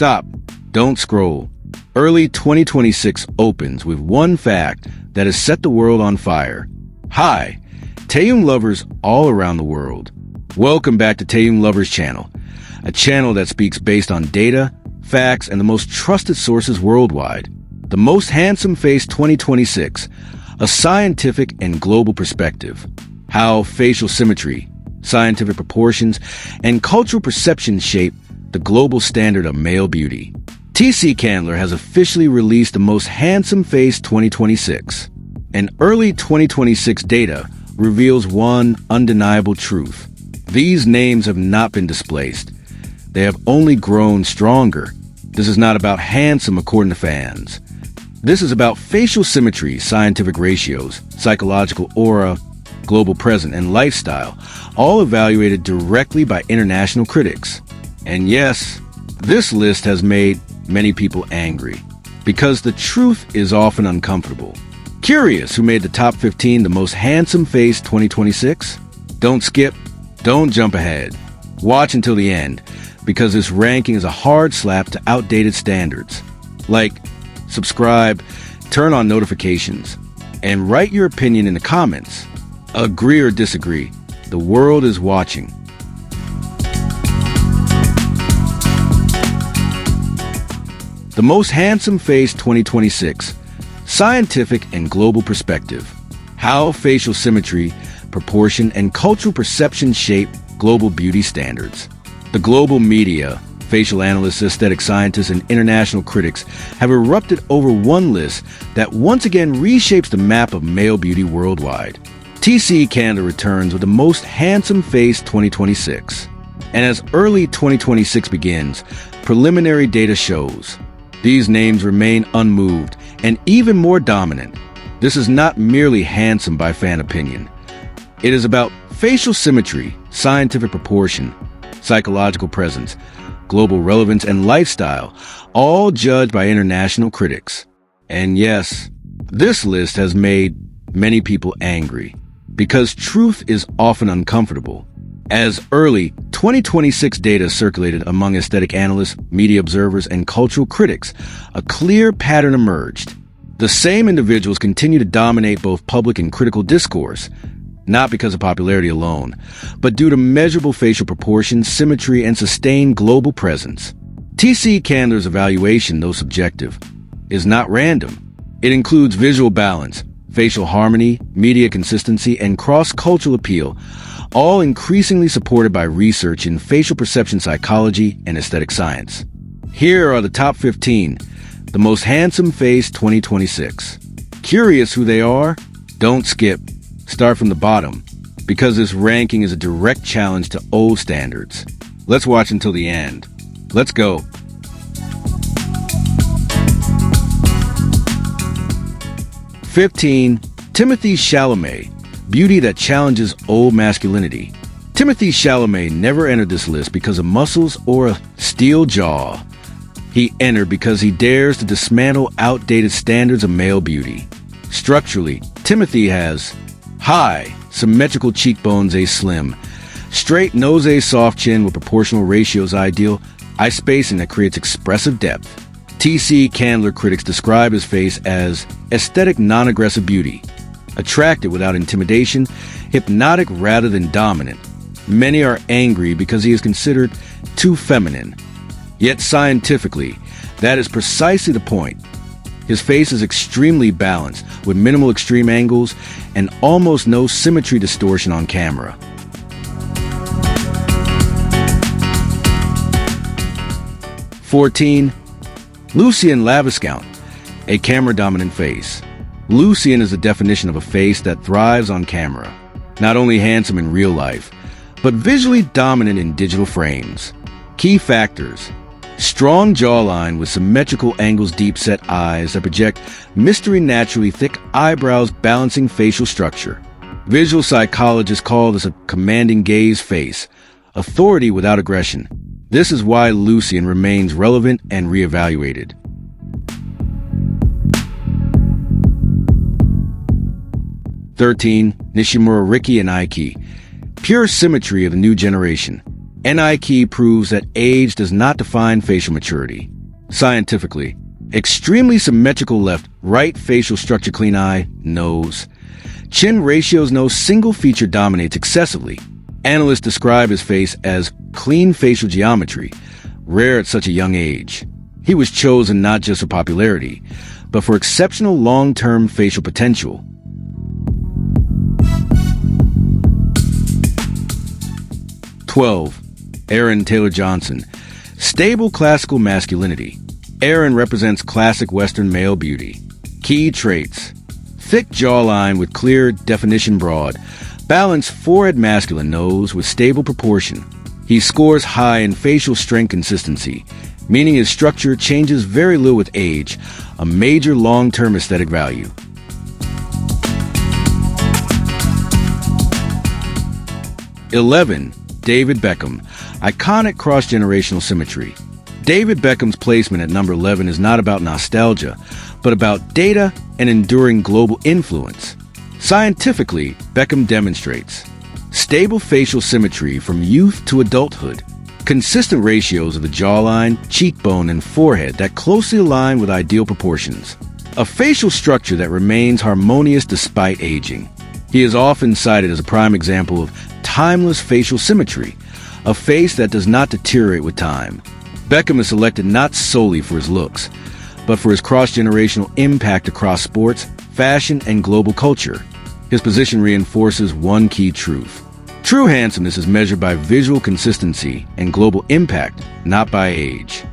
Stop. Don't scroll. Early 2026 opens with one fact that has set the world on fire. Hi, Taehyung lovers all around the world. Welcome back to Taehyung Lovers Channel, a channel that speaks based on data, facts, and the most trusted sources worldwide. The Most Handsome Face 2026, a scientific and global perspective. How facial symmetry, scientific proportions, and cultural perception shape the global standard of male beauty. TC Candler has officially released the Most Handsome Face 2026. And early 2026 data reveals one undeniable truth. These names have not been displaced. They have only grown stronger. This is not about handsome according to fans. This is about facial symmetry, scientific ratios, psychological aura, global presence, and lifestyle, all evaluated directly by international critics. And yes, this list has made many people angry, because the truth is often uncomfortable. Curious who made the top 15 the Most Handsome Face 2026? Don't skip, don't jump ahead. Watch until the end, because this ranking is a hard slap to outdated standards. Like, subscribe, turn on notifications, and write your opinion in the comments. Agree or disagree, the world is watching. The Most Handsome Face 2026, scientific and global perspective. How facial symmetry, proportion, and cultural perception shape global beauty standards. The global media, facial analysts, aesthetic scientists, and international critics have erupted over one list that once again reshapes the map of male beauty worldwide. TC Candler returns with the Most Handsome Face 2026. And as early 2026 begins, preliminary data shows these names remain unmoved and even more dominant. This is not merely handsome by fan opinion. It is about facial symmetry, scientific proportion, psychological presence, global relevance, and lifestyle, all judged by international critics. And yes, this list has made many people angry, because truth is often uncomfortable. As early 2026 data circulated among aesthetic analysts, media observers, and cultural critics, a clear pattern emerged. The same individuals continue to dominate both public and critical discourse, not because of popularity alone, but due to measurable facial proportions, symmetry, and sustained global presence. TC Candler's evaluation, though subjective, is not random. It includes visual balance, facial harmony, media consistency, and cross-cultural appeal, all increasingly supported by research in facial perception psychology and aesthetic science. Here are the top 15, the Most Handsome Face 2026. Curious who they are? Don't skip. Start from the bottom, because this ranking is a direct challenge to old standards. Let's watch until the end. Let's go. #15. Timothée Chalamet, beauty that challenges old masculinity. Timothée Chalamet never entered this list because of muscles or a steel jaw. He entered because he dares to dismantle outdated standards of male beauty. Structurally, Timothée has high, symmetrical cheekbones, a slim, straight nose, a soft chin with proportional ratios ideal, eye spacing that creates expressive depth. TC Candler critics describe his face as aesthetic non-aggressive beauty, attractive without intimidation, hypnotic rather than dominant. Many are angry because he is considered too feminine. Yet scientifically, that is precisely the point. His face is extremely balanced, with minimal extreme angles and almost no symmetry distortion on camera. #14. Lucien Laviscount, a camera-dominant face. Lucien is the definition of a face that thrives on camera. Not only handsome in real life, but visually dominant in digital frames. Key factors: strong jawline with symmetrical angles, deep-set eyes that project mystery, naturally thick eyebrows balancing facial structure. Visual psychologists call this a commanding gaze face, authority without aggression. This is why Lucien remains relevant and reevaluated. 13. Nishimura Riki and Aiki, pure symmetry of the new generation. Nike proves that age does not define facial maturity. Scientifically, extremely symmetrical left-right facial structure, clean eye, nose. Chin ratios, no single feature dominates excessively. Analysts describe his face as clean facial geometry, rare at such a young age. He was chosen not just for popularity, but for exceptional long-term facial potential. "12. Aaron Taylor Johnson. Stable classical masculinity. Aaron represents classic Western male beauty. Key traits: thick jawline with clear definition, broad, balanced forehead, masculine nose with stable proportion. He scores high in facial strength consistency, meaning his structure changes very little with age, a major long-term aesthetic value. "11. David Beckham. Iconic cross-generational symmetry. David Beckham's placement at number 11 is not about nostalgia, but about data and enduring global influence. Scientifically, Beckham demonstrates stable facial symmetry from youth to adulthood, consistent ratios of the jawline, cheekbone, and forehead that closely align with ideal proportions, a facial structure that remains harmonious despite aging. He is often cited as a prime example of timeless facial symmetry, a face that does not deteriorate with time. Beckham is selected not solely for his looks, but for his cross-generational impact across sports, fashion, and global culture. His position reinforces one key truth. True handsomeness is measured by visual consistency and global impact, not by age.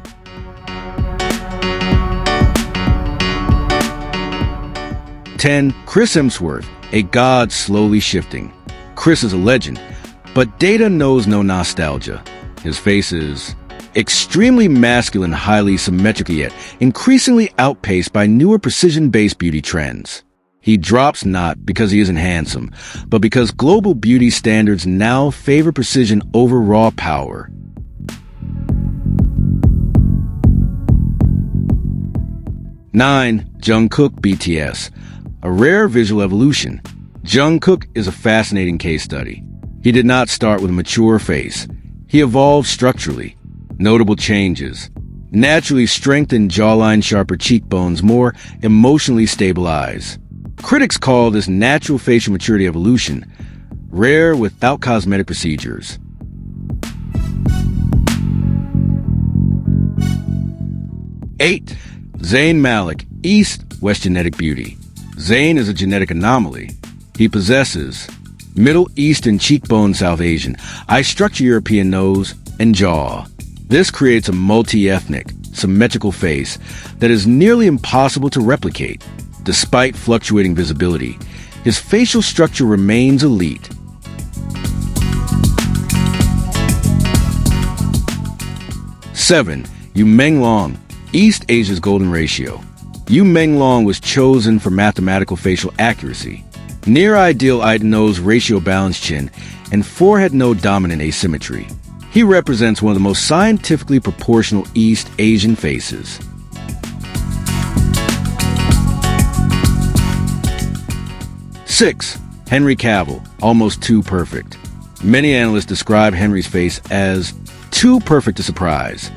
"10. Chris Hemsworth, a god slowly shifting. Chris is a legend, but data knows no nostalgia. His face is extremely masculine, highly symmetrical, yet increasingly outpaced by newer precision-based beauty trends. He drops not because he isn't handsome, but because global beauty standards now favor precision over raw power. "9. Jungkook, BTS. A rare visual evolution. Jungkook is a fascinating case study. He did not start with a mature face. He evolved structurally. Notable changes: naturally strengthened jawline, sharper cheekbones, more emotionally stable eyes. Critics call this natural facial maturity evolution, rare without cosmetic procedures. "8. Zayn Malik, East-West genetic beauty. Zayn is a genetic anomaly. He possesses Middle Eastern cheekbone, South Asian, eye structure, European nose, and jaw. This creates a multi-ethnic, symmetrical face that is nearly impossible to replicate. Despite fluctuating visibility, his facial structure remains elite. "7. Yu Menglong, East Asia's golden ratio. Yu Menglong was chosen for mathematical facial accuracy. Near-ideal eye-to-nose ratio, balanced chin, and forehead-node dominant asymmetry. He represents one of the most scientifically proportional East Asian faces. "6. Henry Cavill, almost too perfect. Many analysts describe Henry's face as too perfect to surprise.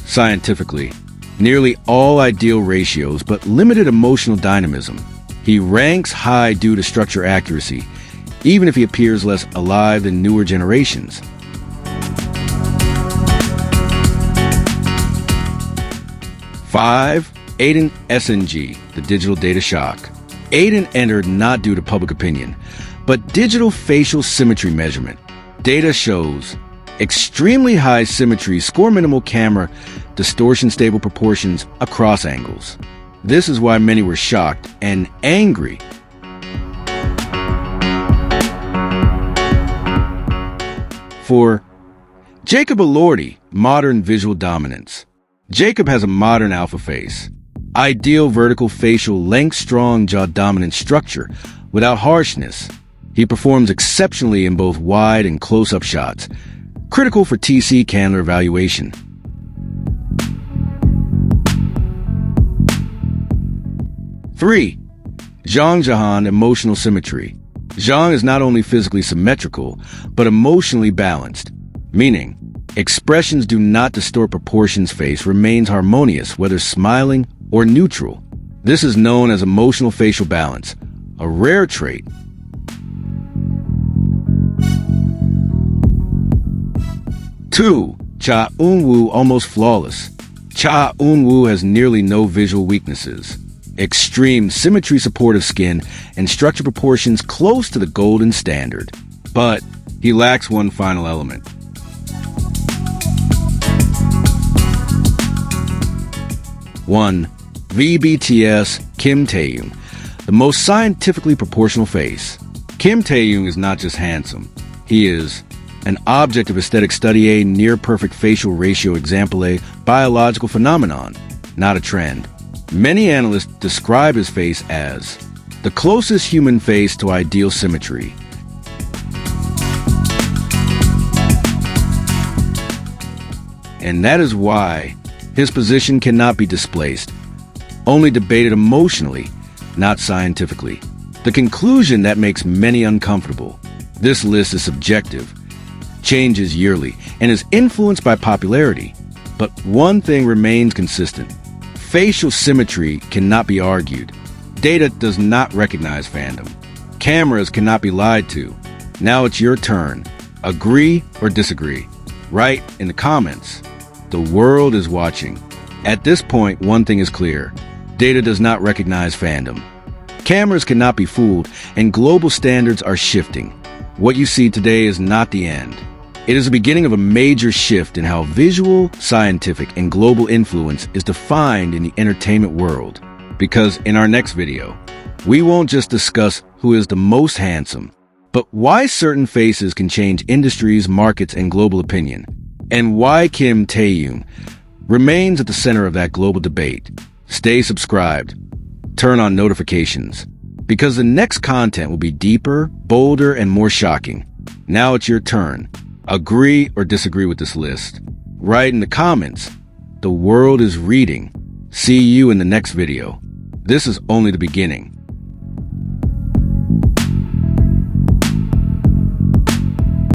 Scientifically, nearly all ideal ratios, but limited emotional dynamism. He ranks high due to structure accuracy, even if he appears less alive than newer generations. "5. Aiden SNG, the digital data shock. Aiden entered not due to public opinion, but digital facial symmetry measurement. Data shows extremely high symmetry, score minimal camera, distortion, stable proportions across angles. This is why many were shocked and angry. For Jacob Elordi, modern visual dominance. Jacob has a modern alpha face. Ideal vertical facial length, strong jaw dominant structure without harshness. He performs exceptionally in both wide and close-up shots, critical for TC Candler evaluation. Three, Zhang Jahan, emotional symmetry. Zhang is not only physically symmetrical, but emotionally balanced, meaning Expressions do not distort proportions. Face remains harmonious, whether smiling or neutral. This is known as emotional facial balance, a rare trait. Two, Cha Eun-woo almost flawless. Cha Eun-woo has nearly no visual weaknesses. Extreme symmetry, supportive skin, and structure proportions close to the golden standard. But he lacks one final element. One, VBTS Kim Taehyung, the most scientifically proportional face. Kim Taehyung is not just handsome. He is an object of aesthetic study, a near-perfect facial ratio example, a biological phenomenon, not a trend. Many analysts describe his face as the closest human face to ideal symmetry. And that is why his position cannot be displaced, only debated emotionally, not scientifically. The conclusion that makes many uncomfortable: this list is subjective, changes yearly, and is influenced by popularity. But one thing remains consistent: facial symmetry cannot be argued. Data does not recognize fandom. Cameras cannot be lied to. Now it's your turn. Agree or disagree? Write in the comments. The world is watching. At this point, one thing is clear: data does not recognize fandom. Cameras cannot be fooled, and global standards are shifting. What you see today is not the end. It is the beginning of a major shift in how visual, scientific, and global influence is defined in the entertainment world. Because in our next video, we won't just discuss who is the most handsome, but why certain faces can change industries, markets, and global opinion, and why Kim Taehyung remains at the center of that global debate. Stay subscribed. Turn on notifications, because the next content will be deeper, bolder, and more shocking. Now it's your turn. Agree or disagree with this list? Write in the comments. The world is reading. See you in the next video. This is only the beginning.